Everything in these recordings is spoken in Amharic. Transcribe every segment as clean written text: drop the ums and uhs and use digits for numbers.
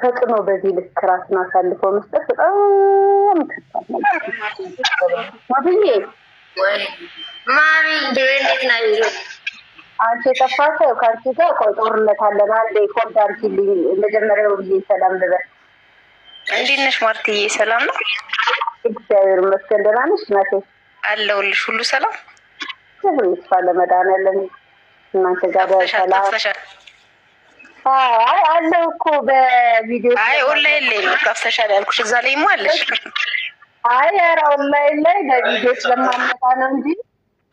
ፈጥኖ በዚህ ልክ ራስን አሳልፎ መስጠት በጣም ከባድ ነው። ማብዬ ማሚ እንዴት ናችሁ? አንቺ የጠፋኸው ከአንቺ ጋር ጦርነት አለን። አንዴ ኮድ አድርጊልኝ መጀመሪያው ብዬ ሰላም ልበል። እንዴት ነሽ ማርትዬ? ሰላም ነው እግዚአብሔር ይመስገን። ደህና ነሽ እናቴ? አለሁልሽ። ሁሉ ሰላም ክብር ይስፋ ለመድኃኒዓለም። እናንተ ጋር ሰላም? አይ አለው እኮ በቪዲዮ። አይ ኦንላይን ላይ ነው ጠፍተሻል ያልኩሽ። እዛ ላይ አለሽ? አይ ኧረ ኦንላይን ላይ በቪዲዮ ስለማመጣ ነው እንጂ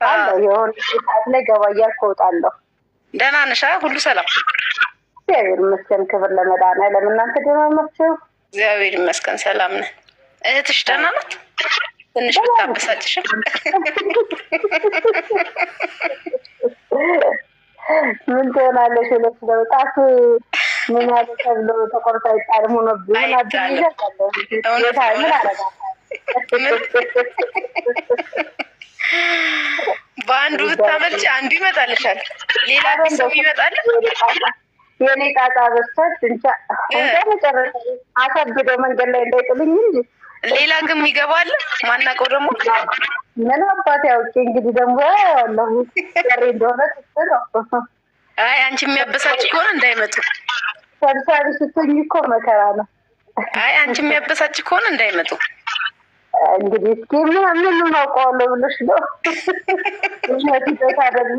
አለው። የሆነ ሰዓት ላይ ገባ እያልኩ እወጣለሁ። ደህና ነሽ? ሁሉ ሰላም? እግዚአብሔር ይመስገን። ክብር ለመድኃኒዓለም። እናንተ ደህና ናችሁ? እግዚአብሔር ይመስገን ሰላም ነን። እህትሽ ደህና ናት? ትንሽ ብታበሳጭሽም ምን ትሆናለሽ? ሁለት ለውጣት ምን ያለ ተብሎ ተቆርጣ ይጣልሙ ነው ቢሆን በአንዱ ብታመልጭ አንዱ ይመጣልሻል። ሌላ ሰው ይመጣል። የኔ ጣጣ በስታት እንጃ እንደ መጨረሻ አሳብደው መንገድ ላይ እንዳይጥልኝ እንጂ ሌላ ግን ይገባል። ማናውቀው ደግሞ ምን አባት ያውቄ እንግዲህ ደግሞ ያለው ያሬ እንደሆነ ነው። አይ አንቺ የሚያበሳጭ ከሆነ እንዳይመጡ። ሰብሳቢ ስትሆኝ እኮ መከራ ነው። አይ አንቺ የሚያበሳጭ ከሆነ እንዳይመጡ። እንግዲህ እስኪ ምን ማውቀዋለሁ ብለሽ ነው አይደለ?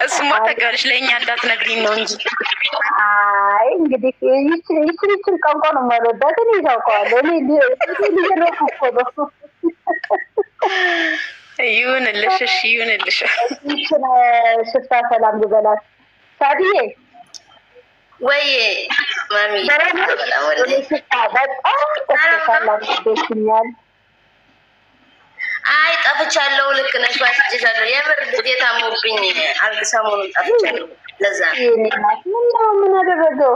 እሱማ ተጋርሽ ለእኛ እንዳትነግሪኝ ነው እንጂ። አይ እንግዲህ ይችን ቋንቋ ነው የማልወዳት እኔ ታውቀዋለሁ። እኔ ሊገረኩ እኮ ነው። ይሁንልሽ፣ እሺ ይሁንልሽ። ይችን ሽፍታ ሰላም ልበላት። ሳዲዬ ወይ ማሚ በጣም ደስኛል። አይ ጠፍቻለሁ። ልክ ነሽ። ዋስጭሻለሁ። የምር ግዴታ ሞብኝ አልክ። ሰሞኑን ጠፍቻለሁ። ለዛ ምን አደረገው?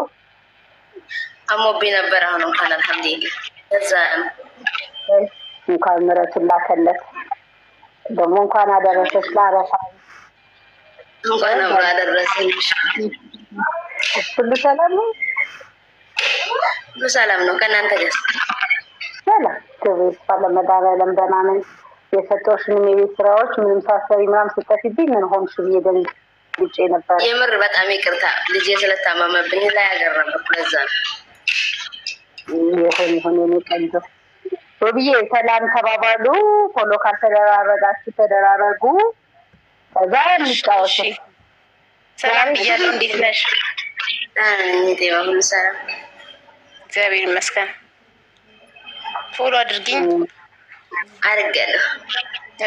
አሞብኝ ነበር። አሁን እንኳን አልሐምዱሊላህ። ለዛ እንኳን ምሕረቱን ላከለት። ደግሞ እንኳን አደረሰሽ ለአረፋ። እንኳን አብሮ አደረሰሽ። ሁሉ ሰላም ነው? ሁሉ ሰላም ነው። ከእናንተ ጋር ሰላም? ክብር ይስፋ ለመድኃኒዓለም። ደህና ነኝ። የሰጠሁሽንም የቤት ስራዎች ምንም ሳሰሪ ምናምን ስጠፊብኝ ምን ሆንሽ ብዬ ደንግጬ ነበር። የምር በጣም ይቅርታ። ልጄ ስለታመመብኝ ላይ ያገረመኩ ለዛ ነው። ይሁን የኔ ቀንጆ ወብዬ ሰላም ተባባሉ። ፎሎ ካልተደራረጋችሁ ተደራረጉ። ከዛ እንጫወት። ሰላም ብያለሁ። እንዴት ነሽ? ሁሉ ሰላም እግዚአብሔር ይመስገን። ፎሎ አድርጊኝ። አድርጋለሁ።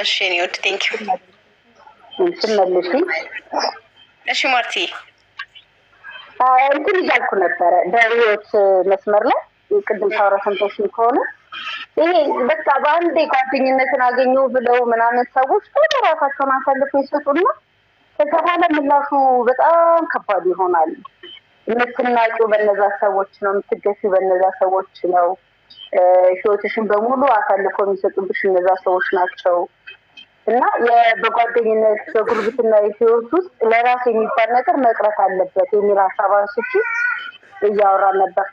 እሺ እኔ ወድ ቴንኪው። ስመልሽ እሺ ማርቲ እንትን እያልኩ ነበረ በህይወት መስመር ላይ ቅድም ታወራ ሰምተሽኝ ከሆነ ይሄ በቃ በአንዴ ጓደኝነትን አገኘው ብለው ምናምን ሰዎች ወደ ራሳቸውን አሳልፈው ይሰጡና ከዛ በኋላ ምላሹ በጣም ከባድ ይሆናል። የምትናቂው በነዛ ሰዎች ነው፣ የምትገፊው በነዛ ሰዎች ነው። ህይወትሽን በሙሉ አሳልፈው የሚሰጡብሽ እነዛ ሰዎች ናቸው። እና በጓደኝነት በጉርብትና ህይወት ውስጥ ለራስ የሚባል ነገር መቅረት አለበት የሚል ሀሳብ አንስቼ እያወራን ነበር።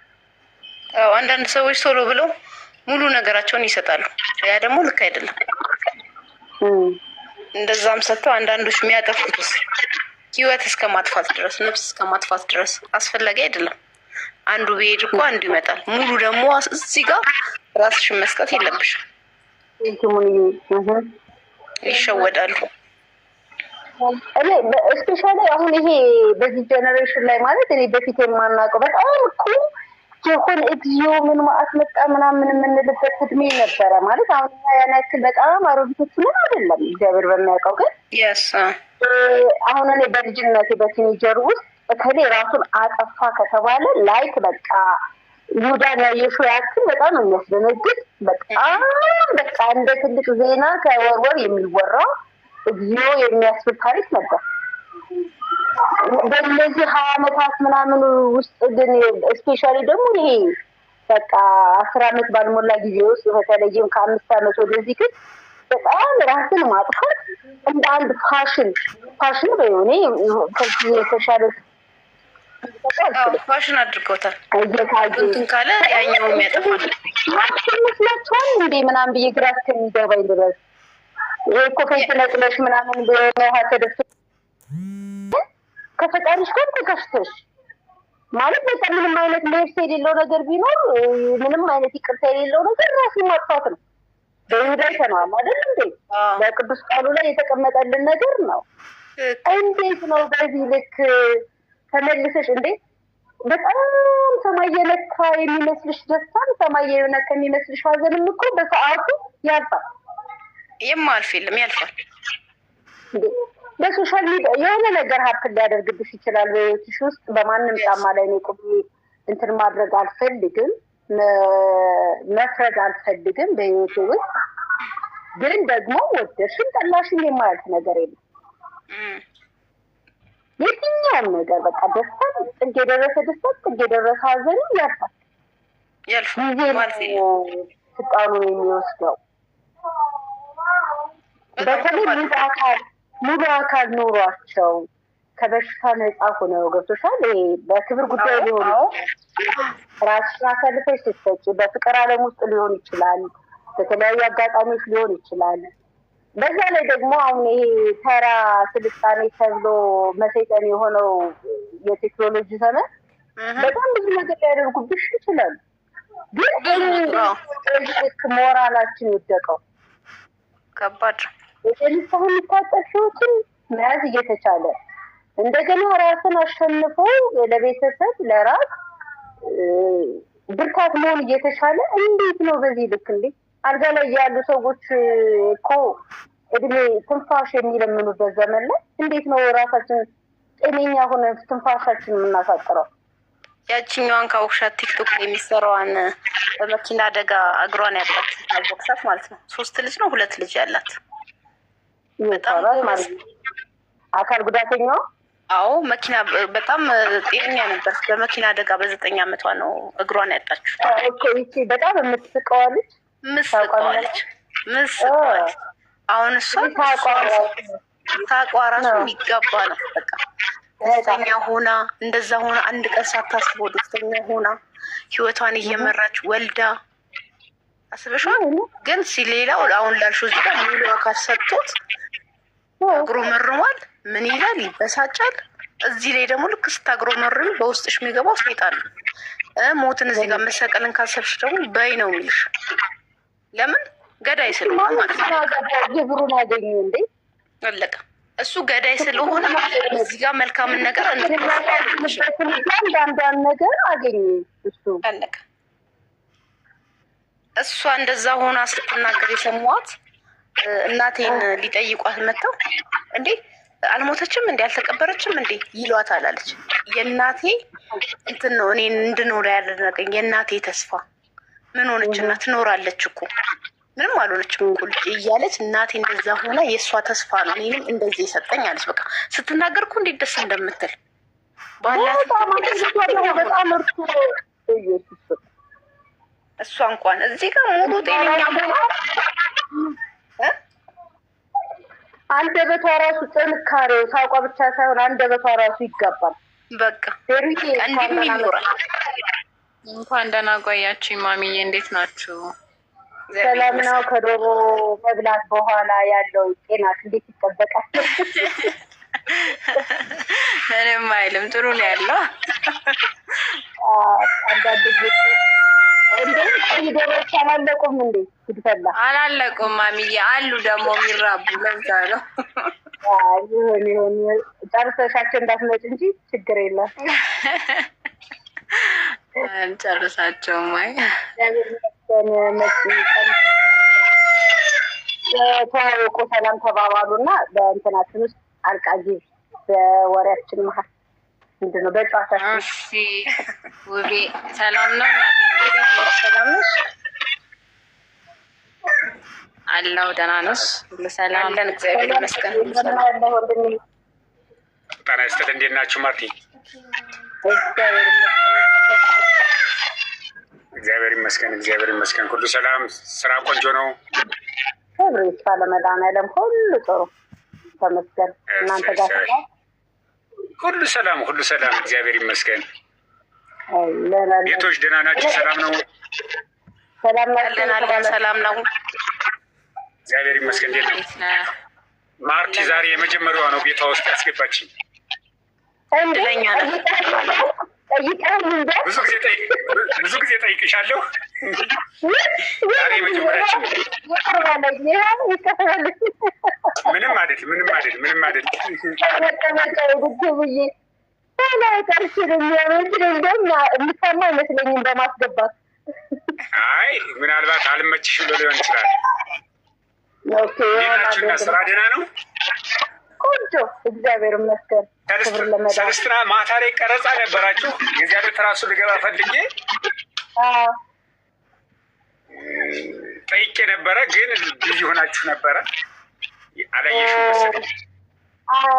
አንዳንድ ሰዎች ቶሎ ብለው ሙሉ ነገራቸውን ይሰጣሉ። ያ ደግሞ ልክ አይደለም። እንደዛም ሰጥተው አንዳንዶች የሚያጠፉትስ ህይወት እስከ ማጥፋት ድረስ፣ ነፍስ እስከ ማጥፋት ድረስ አስፈላጊ አይደለም። አንዱ ቢሄድ እኮ አንዱ ይመጣል። ሙሉ ደግሞ እዚህ ጋር ራስሽን መስጠት የለብሽም። ይሸወዳሉ። እኔ ስፔሻሊ አሁን ይሄ በዚህ ጀነሬሽን ላይ ማለት እኔ በፊት የማናውቀው በጣም እኮ የሆነ እግዚኦ ምን ማአት መጣ ምናምን የምንልበት እድሜ ነበረ ማለት አሁን ያን ያክል በጣም አሮጊቶች ምን አይደለም እግዚአብሔር በሚያውቀው። ግን አሁን እኔ በልጅነቴ በቲኔጀር ውስጥ እከሌ ራሱን አጠፋ ከተባለ ላይክ በቃ ይሁዳን ያየሽው ያክል በጣም የሚያስደነግጥ በጣም በቃ እንደ ትልቅ ዜና ከወርወር የሚወራው እግዚኦ የሚያስብል ታሪክ ነበር። በእነዚህ 20 ዓመታት ምናምን ውስጥ ግን ስፔሻሊ ደግሞ ይሄ በቃ 10 ዓመት ባልሞላ ጊዜ ውስጥ በተለይም ከ5 ዓመት ወደዚህ ግን በጣም ራስን ማጥፋት እንደ አንድ ፋሽን በሆነ ከዚህ የተሻለ ፋሽን አድርገውታል። እንትን ካለ ያኛው የሚያጠፋል ይመስላችኋል እንዴ ምናምን ብዬ ግራ እስከሚገባኝ ድረስ ይሄ እኮ ፌንት ነቅለሽ ምናምን ውሃ ተደፍቶ ከፈጣሪሽ ጋር ተከፍተሽ ማለት በቃ ምንም አይነት ልብስ የሌለው ነገር ቢኖር ምንም አይነት ይቅርታ የሌለው ነገር ራሱ ማጥፋት ነው። በይሁዳ አይተነዋል አይደል እንዴ? በቅዱስ ቃሉ ላይ የተቀመጠልን ነገር ነው። እንዴት ነው በዚህ ልክ ተመልሰሽ እንዴ? በጣም ሰማይ የነካ የሚመስልሽ ደስታን ሰማይ የነካ የሚመስልሽ ሀዘንም እኮ በሰዓቱ ያልፋል። የማልፍ የለም ያልፋል። በሶሻል ሚዲያ የሆነ ነገር ሀብት ሊያደርግብሽ ይችላል በህይወትሽ ውስጥ። በማንም ጫማ ላይ ነው ቁም እንትን ማድረግ አልፈልግም፣ መፍረድ አልፈልግም በህይወቴ ውስጥ። ግን ደግሞ ወደድሽም ጠላሽም የማያልፍ ነገር የለም። የትኛውም ነገር በቃ ደስታ ጥግ የደረሰ ደስታ ጥግ የደረሰ ሀዘንም ያልፋል። ጊዜ ስልጣኑን የሚወስደው በተለይ ሙሉ አካል ኖሯቸው ከበሽታ ነጻ ሆነው ገብቶሻል። በክብር ጉዳይ ሊሆን ራስሽን አሳልፈሽ ስትሰጪ በፍቅር ዓለም ውስጥ ሊሆን ይችላል፣ በተለያዩ አጋጣሚዎች ሊሆን ይችላል። በዛ ላይ ደግሞ አሁን ይሄ ተራ ስልጣኔ ተብሎ መሰይጠን የሆነው የቴክኖሎጂ ዘመን በጣም ብዙ ነገር ሊያደርጉብሽ ይችላሉ። ግን ልክ ሞራላችን የወደቀው ከባድ የንስሐ የሚታጠፊዎችን መያዝ እየተቻለ እንደገና ራስን አሸንፎ ለቤተሰብ ለራስ ብርታት መሆን እየተቻለ እንዴት ነው በዚህ ልክ እንዴ? አልጋ ላይ ያሉ ሰዎች እኮ እድሜ ትንፋሽ የሚለምኑበት ዘመን ላይ እንዴት ነው ራሳችን ጤነኛ ሆነን ትንፋሻችን የምናሳጥረው? ያቺኛዋን ካውሻት ቲክቶክ ላይ የሚሰራዋን በመኪና አደጋ እግሯን ያጣችው አልቦክሳት ማለት ነው። 3 ልጅ ነው 2 ልጅ ያላት በጣም ማለት አካል ጉዳተኛ። አዎ መኪና በጣም ጤነኛ ነበር። በመኪና አደጋ በ9 ዓመቷ ነው እግሯን ያጣችው። ኦኬ እቺ በጣም የምትስቀዋለች ምስቀዋለች። አሁን እሷ ታቋ ራሱ የሚገባ ነው። በቃ ደስተኛ ሆና እንደዛ ሆና አንድ ቀን ሳታስበው ደስተኛ ሆና ህይወቷን እየመራች ወልዳ አስበሽዋል። ግን ሲሌላው አሁን ላልሽው እዚህ ጋር ሙሉ አካል ሰጥቶት እግሩ መርሟል። ምን ይላል? ይበሳጫል። እዚህ ላይ ደግሞ ልክ ስታግሮ መርም በውስጥሽ የሚገባው ሰይጣን ነው። ሞትን እዚህ ጋር መሰቀልን ካሰብሽ ደግሞ በይ ነው የሚልሽ። ለምን ገዳይ ስለሆነ ማለት ነው። ግብሩን አገኙ እንዴ? አለቀ። እሱ ገዳይ ስለሆነ እዚህ ጋር መልካምን ነገር አንዳንድ ነገር አገኘ እሱ አለቀ። እሷ እንደዛ ሆና ስትናገር የሰማኋት እናቴን ሊጠይቋት መጥተው እንዴ አልሞተችም እንዴ አልተቀበረችም እንዴ ይሏታል አለች። የእናቴ እንትን ነው እኔ እንድኖር ያደረገኝ የእናቴ ተስፋ ምን ሆነችና ትኖራለች እኮ ምንም አልሆነችም እኮ እያለች እናቴ እንደዛ ሆና የእሷ ተስፋ ነው እኔንም እንደዚህ የሰጠኝ አለች። በቃ ስትናገር እኮ እንዴት ደስ እንደምትል ባላት በጣም እርሱ እሷ እንኳን እዚህ ጋር ሙሉ ጤነኛ አንደበቷ ራሱ ጥንካሬው ሳውቋ ብቻ ሳይሆን አንደበቷ ራሱ ይገባል። በቃ እንዲህ ይኖራል። እንኳን ደህና ቆያችሁ ማሚዬ፣ እንዴት ናችሁ? ሰላም ነው። ከዶሮ መብላት በኋላ ያለው ጤናሽ እንዴት ይጠበቃል? ምንም አይልም፣ ጥሩ ነው ያለው። አንዳንድ ጊዜ እንደዚህ ዶሮዎች አላለቁም እንዴ? ይፈላ አላለቁም ማሚዬ፣ አሉ ደግሞ የሚራቡ ለዛ ነው። ይሁን ጨርሰሻቸው እንዳትመጭ እንጂ ችግር የለም። ጨርሳቸው ማይ ተዋወቁ፣ ሰላም ተባባሉ እና በእንትናችን ውስጥ አልቃጊ በወሬያችን መሀል ምንድን ነው በጨዋታችን። እሺ ውቤ ሰላም ነው እናቴ? ሰላም ነሽ? አለሁ ደህና ነሽ? ሁሉ ሰላም አለን እግዚአብሔር ይመስገን። ጤና ይስጥልኝ። እንዴት ናችሁ? ማርቲ እግዚአብሔር ይመስገን፣ እግዚአብሔር ይመስገን። ሁሉ ሰላም፣ ስራ ቆንጆ ነው። ክብር ይስፋ ለመድኃኒዓለም፣ ሁሉ ጥሩ ተመስገን። እናንተ ጋር ሁሉ ሰላም፣ ሁሉ ሰላም፣ እግዚአብሔር ይመስገን። ቤቶች ደህና ናቸው? ሰላም ነው? ሰላም ሰላም ነው፣ እግዚአብሔር ይመስገን። እንዴት ነው ማርቲ? ዛሬ የመጀመሪያዋ ነው ቤቷ ውስጥ ያስገባችኝ። እድለኛ ነው። ብዙ ጊዜ ጠይቅሻለሁ። ዛሬ የመጀመሪያችን ነው። ምንም አይደል። የሚሰማ አይመስለኝም በማስገባት። አይ ምናልባት አልመችሽ ብሎ ሊሆን ይችላል። ናችሁና ስራ ደህና ነው? ቆንጆ እግዚአብሔር ይመስገን። ሰለስትና ማታ ላይ ቀረጻ ነበራችሁ? የዚያ ቤት ራሱ ልገባ ፈልጌ ጠይቄ ነበረ፣ ግን ብዙ ሆናችሁ ነበረ። አላየሽም መሰለኝ።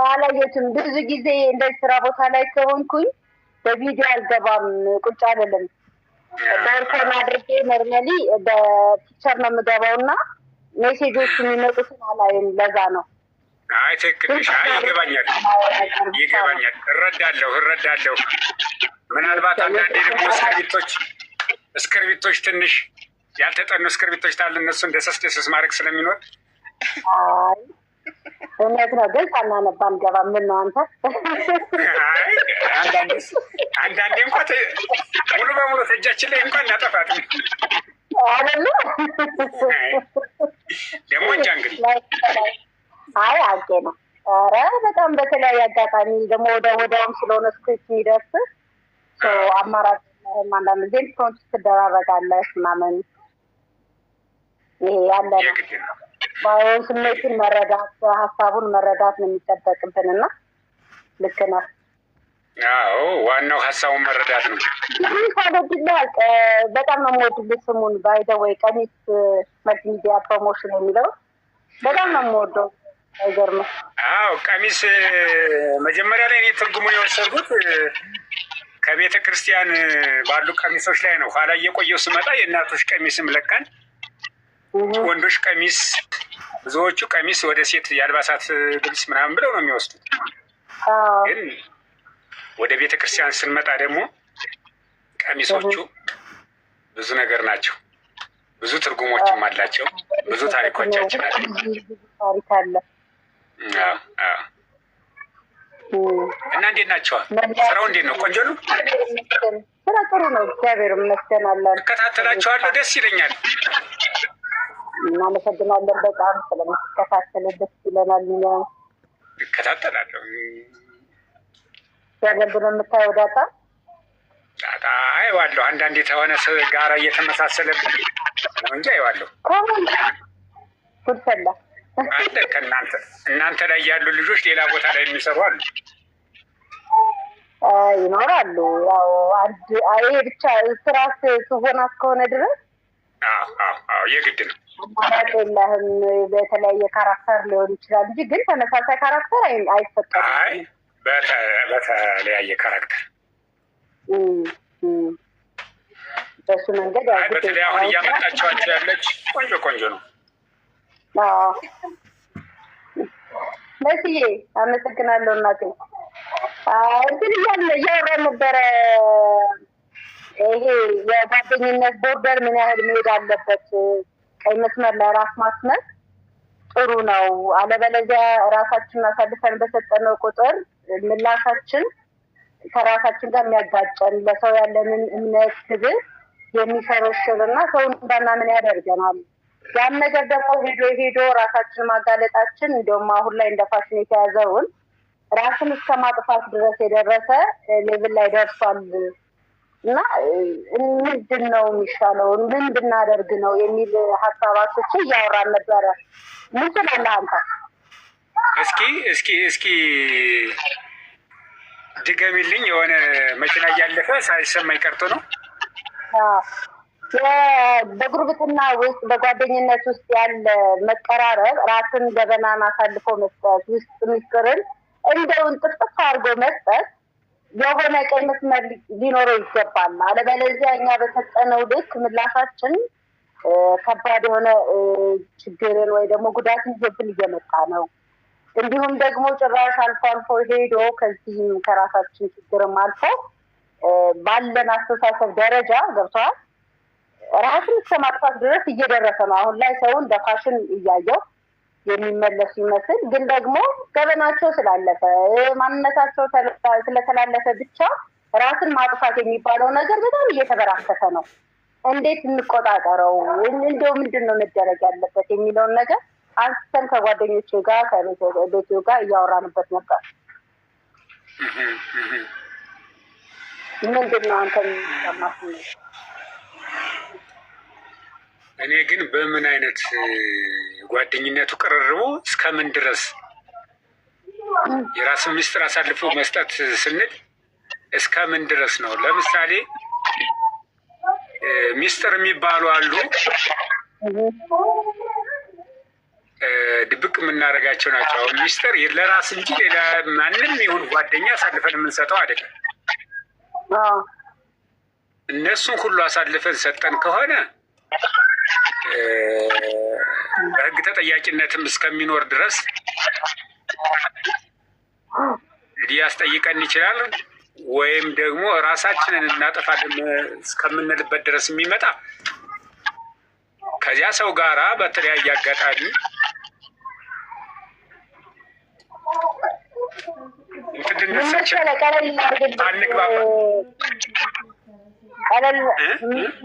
አላየችም። ብዙ ጊዜ እንደ ስራ ቦታ ላይ ከሆንኩኝ በቪዲዮ አልገባም፣ ቁጭ አልልም። በእርኮን አድርጌ ኖርማሊ በፒክቸር ነው የምገባው እና ሜሴጆች የሚመጡትን አላይም። ለዛ ነው። አይ ትክክል ነሽ። አይ ይገባኛል፣ እረዳለሁ። ምናልባት አንዳንዴ ደግሞ እስክርቢቶች ትንሽ ያልተጠኑ እስክርቢቶች ታለ እነሱን ደሰስ ማድረግ ስለሚኖር እውነት ነው። ግን ሳናነባ አንገባም። ምን ነው አንተ? አንዳንዴ እንኳን ሙሉ በሙሉ እጃችን ላይ እንኳን እናጠፋትም አይደለ? ደግሞ እንጃ እንግዲህ። አይ አውቄ ነው። ኧረ በጣም በተለያየ አጋጣሚ ደግሞ ወደውም ስለሆነ ስክሪፕት የሚደርስ አማራጭ አንዳንድ ጊዜ ፕሮንት ትደራረጋለህ ምናምን። ይሄ ያለ ነው። ባይሆን ስሜቱን መረዳት ሀሳቡን መረዳት ነው የሚጠበቅብን እና ልክ ነህ። አዎ ዋናው ሀሳቡን መረዳት ነው። ካደግልሃል በጣም ነው የምወድልህ ስሙን ባይዘወይ ቀሚስ መልቲሚዲያ ፕሮሞሽን የሚለው በጣም ነው የምወደው። አይገርምም? አዎ ቀሚስ መጀመሪያ ላይ እኔ ትርጉሙን የወሰድኩት ከቤተ ክርስቲያን ባሉ ቀሚሶች ላይ ነው። ኋላ እየቆየው ስመጣ የእናቶች ቀሚስም ለካን ወንዶች ቀሚስ ብዙዎቹ ቀሚስ ወደ ሴት የአልባሳት ልብስ ምናምን ብለው ነው የሚወስዱት። ግን ወደ ቤተ ክርስቲያን ስንመጣ ደግሞ ቀሚሶቹ ብዙ ነገር ናቸው። ብዙ ትርጉሞችም አላቸው። ብዙ ታሪኮቻችን አለ። ታሪክ አለ። እና እንዴት ናቸዋል? ስራው እንዴት ነው? ቆንጆ ነው። ስራ ጥሩ ነው። እግዚአብሔር ይመስገን አለን። እከታተላቸዋለሁ። ደስ ይለኛል። እናመሰግናለን በጣም ስለምትከታተሉ ደስ ይለናል። እከታተላለሁ። ያለብን የምታየው ዳታ አይዋለሁ። አንዳንዴ የተሆነ ሰው ጋራ እየተመሳሰለብን ነው እንጂ አይዋለሁ። ጉድፈላ አለ እናንተ ላይ ያሉ ልጆች ሌላ ቦታ ላይ የሚሰሩ አሉ ይኖራሉ። ያው ይሄ ብቻ ስራ ትሆና እስከሆነ ድረስ የግድ ነው። አማራጭ የለህም። በተለያየ ካራክተር ሊሆን ይችላል እንጂ ግን ተመሳሳይ ካራክተር አይፈጠርም። አይ በተለያየ ካራክተር በሱ መንገድ ያው በተለይ አሁን እያመጣችኋቸው ያለች ቆንጆ ነው። መስዬ አመሰግናለሁ እናቴ። እንትን እያወራን ነበረ። ይሄ የጓደኝነት ቦርደር ምን ያህል መሄድ አለበት? ቀይ መስመር ለራስ ማስመር ጥሩ ነው። አለበለዚያ ራሳችንን አሳልፈን በሰጠነው ቁጥር ምላሻችን ከራሳችን ጋር የሚያጋጨን ለሰው ያለንን እምነት ክብር የሚሸረሽር እና ሰውን እንዳናምን ያደርገናል። ያን ነገር ደግሞ ሄዶ ራሳችን ማጋለጣችን እንዲሁም አሁን ላይ እንደ ፋሽን የተያዘውን ራስን እስከ ማጥፋት ድረስ የደረሰ ሌቭል ላይ ደርሷል እና ምንድን ነው የሚሻለው? ምን ብናደርግ ነው የሚል ሀሳባቶች እያወራን ነበረ። ምን ትላለህ አንተ? እስኪ ድገሚልኝ። የሆነ መኪና እያለፈ ሳይሰማኝ ቀርቶ ነው። በጉርብትና ውስጥ በጓደኝነት ውስጥ ያለ መቀራረብ ራስን ገበናን አሳልፎ መስጠት፣ ውስጥ ምስጢርን እንደውን ጥፍጥፍ አድርጎ መስጠት የሆነ ቀይ መስመር ሊኖረው ይገባል። አለበለዚያ እኛ በሰጠነው ልክ ምላሻችን ከባድ የሆነ ችግርን ወይ ደግሞ ጉዳትን ይዞብን እየመጣ ነው። እንዲሁም ደግሞ ጭራሽ አልፎ አልፎ ሄዶ ከዚህም ከራሳችን ችግርም አልፎ ባለን አስተሳሰብ ደረጃ ገብቷል ራስን እስከ ማጥፋት ድረስ እየደረሰ ነው። አሁን ላይ ሰው እንደ ፋሽን እያየው የሚመለስ ይመስል ግን ደግሞ ገበናቸው ስላለፈ ማንነታቸው ስለተላለፈ ብቻ ራስን ማጥፋት የሚባለው ነገር በጣም እየተበራከተ ነው። እንዴት እንቆጣጠረው? እንደው ምንድነው መደረግ ያለበት የሚለውን ነገር አንስተን ከጓደኞቼ ጋር ከቤቴ ጋር እያወራንበት ነበር። ምንድነው አንተ የሚሰማህ? እኔ ግን በምን አይነት ጓደኝነቱ ቅርርቡ እስከምን ድረስ የራስን ምስጢር አሳልፎ መስጠት ስንል እስከምን ድረስ ነው? ለምሳሌ ምስጢር የሚባሉ አሉ ድብቅ የምናደርጋቸው ናቸው። አሁን ምስጢር ለራስ እንጂ ሌላ ማንም ይሁን ጓደኛ አሳልፈን የምንሰጠው አይደለም። እነሱን ሁሉ አሳልፈን ሰጠን ከሆነ በሕግ ተጠያቂነትም እስከሚኖር ድረስ ሊያስጠይቀን ይችላል። ወይም ደግሞ ራሳችንን እናጠፋለን እስከምንልበት ድረስ የሚመጣ ከዚያ ሰው ጋራ በተለያየ አጋጣሚ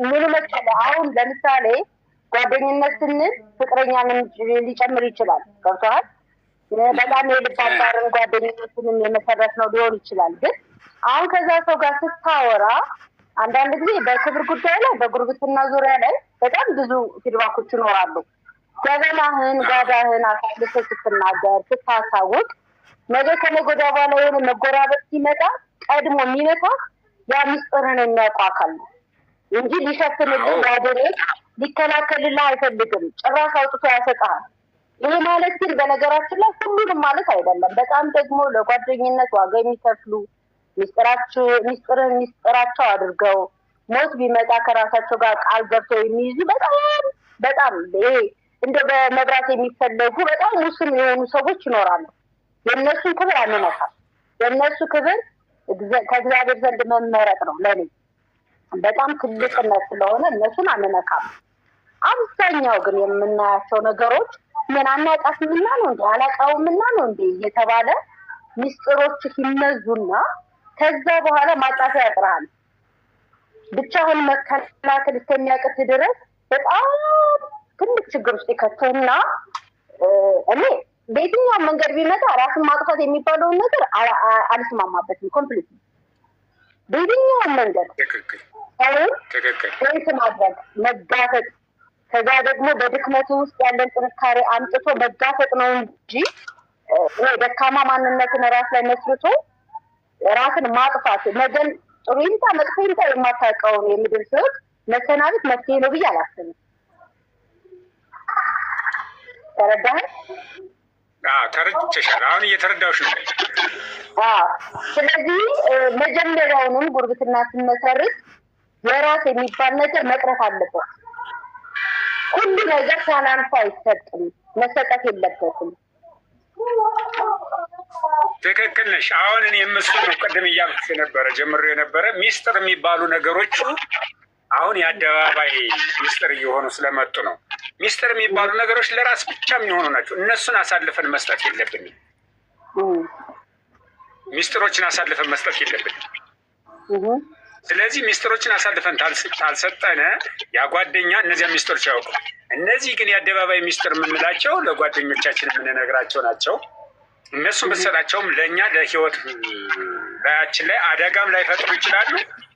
ምን መሰለህ አሁን ለምሳሌ ጓደኝነት ስንል ፍቅረኛንም ሊጨምር ይችላል። ገብቶሃል? በጣም የልብ አጋርን ጓደኝነትንም የመሰረት ነው ሊሆን ይችላል። ግን አሁን ከዛ ሰው ጋር ስታወራ አንዳንድ ጊዜ በክብር ጉዳይ ላይ በጉርብትና ዙሪያ ላይ በጣም ብዙ ፊድባኮች ይኖራሉ። ገበናህን ጓዳህን አሳልፈህ ስትናገር ስታሳውቅ ነገ ከነገ ወዲያ በኋላ የሆነ መጎራበት ሲመጣ ቀድሞ የሚመታ ያ ምስጢርህን የሚያውቀው አካል ነው እንጂ ሊሸፍንልህ ጓደሬ ሊከላከልልህ አይፈልግም። ጭራሽ አውጥቶ ያሰጣሃል። ይህ ማለት ግን በነገራችን ላይ ሁሉንም ማለት አይደለም። በጣም ደግሞ ለጓደኝነት ዋጋ የሚከፍሉ ምስጢራቸው አድርገው ሞት ቢመጣ ከራሳቸው ጋር ቃል ገብተው የሚይዙ በጣም ይሄ እንደ በመብራት የሚፈለጉ በጣም ውስን የሆኑ ሰዎች ይኖራሉ። የእነሱን ክብር አንነካም። የእነሱ ክብር ከእግዚአብሔር ዘንድ መመረጥ ነው። ለኔ በጣም ትልቅነት ስለሆነ እነሱን አንነካም። አብዛኛው ግን የምናያቸው ነገሮች ምን አናውቃትምና ነው እንዴ አላውቃውምና ነው እንዴ እየተባለ ምስጢሮች ሲነዙና ከዛ በኋላ ማጣፊያ ያጥራል። ብቻውን መከላከል እስከሚያቅት ድረስ በጣም ትልቅ ችግር ውስጥ ይከተውና እኔ በየትኛውም መንገድ ቢመጣ ራስን ማጥፋት የሚባለውን ነገር አልስማማበትም። ኮምፕሊት በየትኛውም መንገድ ትክክል ማድረግ መጋፈጥ ከዛ ደግሞ በድክመቱ ውስጥ ያለን ጥንካሬ አምጥቶ መጋፈጥ ነው እንጂ ደካማ ማንነትን ራስ ላይ መስርቶ ራስን ማጥፋት ነገን ጥሩ ይምጣ መጥፎ ይምጣ የማታውቀውን የምድር ህይወት መሰናበት መፍትሄ ነው ብዬ አላስብም። ተረዳህ? ተረድቼሻለሁ። አሁን እየተረዳሁሽ ነው። ስለዚህ መጀመሪያውንም ጉርብትና ስንመሰርት የራስ የሚባል ነገር መቅረት አለበት። ሁሉ ነገር ሳላንሳ አይሰጥም፣ መሰጠት የለበትም። ትክክል ነሽ። አሁን እኔ የምስሉ ነው ቅድም እያልኩሽ የነበረ ጀምሮ የነበረ ሚስጥር የሚባሉ ነገሮቹ አሁን የአደባባይ ሚስጥር እየሆኑ ስለመጡ ነው። ሚስጥር የሚባሉ ነገሮች ለራስ ብቻ የሚሆኑ ናቸው። እነሱን አሳልፈን መስጠት የለብንም። ሚስጥሮችን አሳልፈን መስጠት የለብንም። ስለዚህ ሚስጥሮችን አሳልፈን ታልሰጠነ ያ ጓደኛ እነዚያ ሚስጥሮች ያውቁ። እነዚህ ግን የአደባባይ ሚስጥር የምንላቸው ለጓደኞቻችን የምንነግራቸው ናቸው። እነሱን ብትሰጣቸውም ለእኛ ለህይወት ላያችን ላይ አደጋም ላይፈጥሩ ይችላሉ።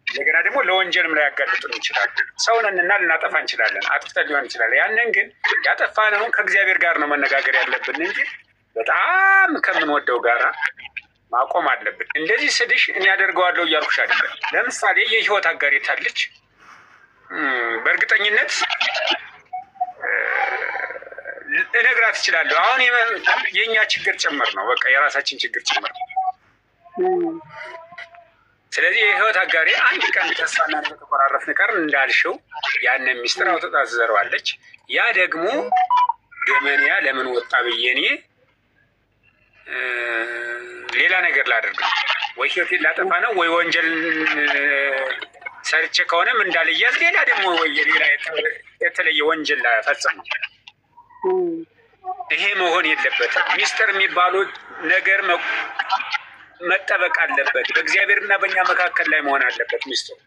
እንደገና ደግሞ ለወንጀልም ላይ ያጋልጡን ይችላሉ። ሰውነንና ልናጠፋ እንችላለን፣ አጥፍተን ሊሆን ይችላል። ያንን ግን ያጠፋነውን ከእግዚአብሔር ጋር ነው መነጋገር ያለብን እንጂ በጣም ከምንወደው ጋራ ማቆም አለብን። እንደዚህ ስልሽ እኔ ያደርገዋለሁ እያልኩሽ አይደለም። ለምሳሌ የህይወት አጋሬት አለች። በእርግጠኝነት እነግራት እችላለሁ። አሁን የእኛ ችግር ጭምር ነው፣ በቃ የራሳችን ችግር ጭምር ነው። ስለዚህ የህይወት አጋሬ አንድ ቀን ተስፋና ተቆራረፍን ቀርን እንዳልሽው ያንን ሚስጥር አውጥታ ትዘረዋለች። ያ ደግሞ ገመንያ ለምን ወጣ ብዬ እኔ ሌላ ነገር ላደርግ ነው ወይ ህይወቴን ላጠፋ ነው ወይ ወንጀል ሰርቼ ከሆነም እንዳልያዝ ሌላ ደግሞ ወይ ሌላ የተለየ ወንጀል ላፈጽም ነው። ይሄ መሆን የለበትም። ሚስጥር የሚባሉት ነገር መጠበቅ አለበት። በእግዚአብሔርና በእኛ መካከል ላይ መሆን አለበት ሚስጥሩ።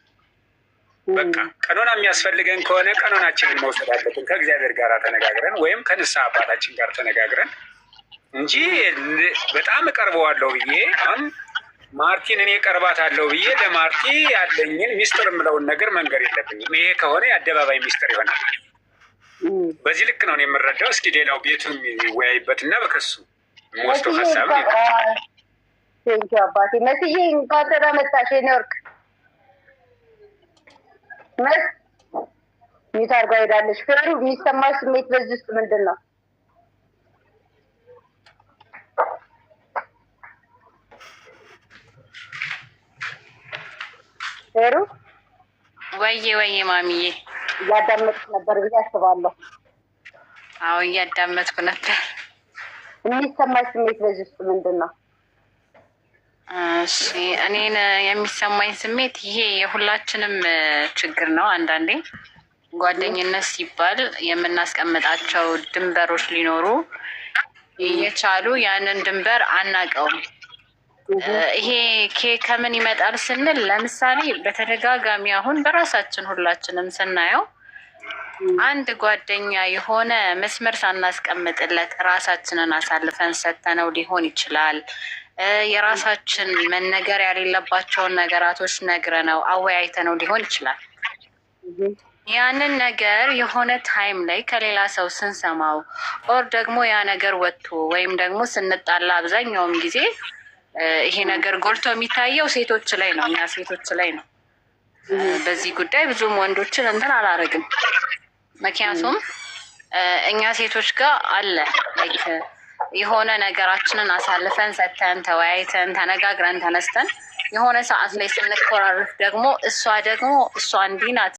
በቃ ቀኖና የሚያስፈልገን ከሆነ ቀኖናችንን መውሰድ አለብን ከእግዚአብሔር ጋር ተነጋግረን ወይም ከንስሐ አባታችን ጋር ተነጋግረን እንጂ በጣም እቀርበዋለሁ ብዬ አሁን ማርቲን እኔ ቀርባታለሁ ብዬ ለማርቲ ያለኝን ሚስጥር የምለውን ነገር መንገር የለብኝም። ይሄ ከሆነ የአደባባይ ሚስጥር ይሆናል። በዚህ ልክ ነው የምረዳው። እስኪ ሌላው ቤቱን የሚወያይበትና በከሱ የምወስደው ሀሳብ አባቴ መስዬ እንኳን ደህና መጣሽ የኔ ወርቅ። ሚት አድርጋ ሄዳለች። ፍሬሩ የሚሰማሽ ስሜት በዚህ ውስጥ ምንድን ነው? ፍሬሩ ወይዬ ማሚዬ እያዳመጥኩ ነበር ብዬ አስባለሁ። አዎ እያዳመጥኩ ነበር። የሚሰማሽ ስሜት በዚህ ውስጥ ምንድን ነው? እሺ እኔን የሚሰማኝ ስሜት ይሄ የሁላችንም ችግር ነው። አንዳንዴ ጓደኝነት ሲባል የምናስቀምጣቸው ድንበሮች ሊኖሩ እየቻሉ ያንን ድንበር አናውቀውም። ይሄ ከምን ይመጣል ስንል ለምሳሌ በተደጋጋሚ አሁን በራሳችን ሁላችንም ስናየው አንድ ጓደኛ የሆነ መስመር ሳናስቀምጥለት ራሳችንን አሳልፈን ሰተነው ሊሆን ይችላል። የራሳችን መነገር ያሌለባቸውን ነገራቶች ነግረነው አወያይተነው ሊሆን ይችላል። ያንን ነገር የሆነ ታይም ላይ ከሌላ ሰው ስንሰማው ኦር ደግሞ ያ ነገር ወጥቶ ወይም ደግሞ ስንጣላ አብዛኛውም ጊዜ ይሄ ነገር ጎልቶ የሚታየው ሴቶች ላይ ነው፣ እኛ ሴቶች ላይ ነው። በዚህ ጉዳይ ብዙም ወንዶችን እንትን አላረግም። ምክንያቱም እኛ ሴቶች ጋር አለ ላይክ የሆነ ነገራችንን አሳልፈን ሰተን ተወያይተን ተነጋግረን ተነስተን የሆነ ሰዓት ላይ ስንኮራረፍ ደግሞ እሷ እንዲህ ናት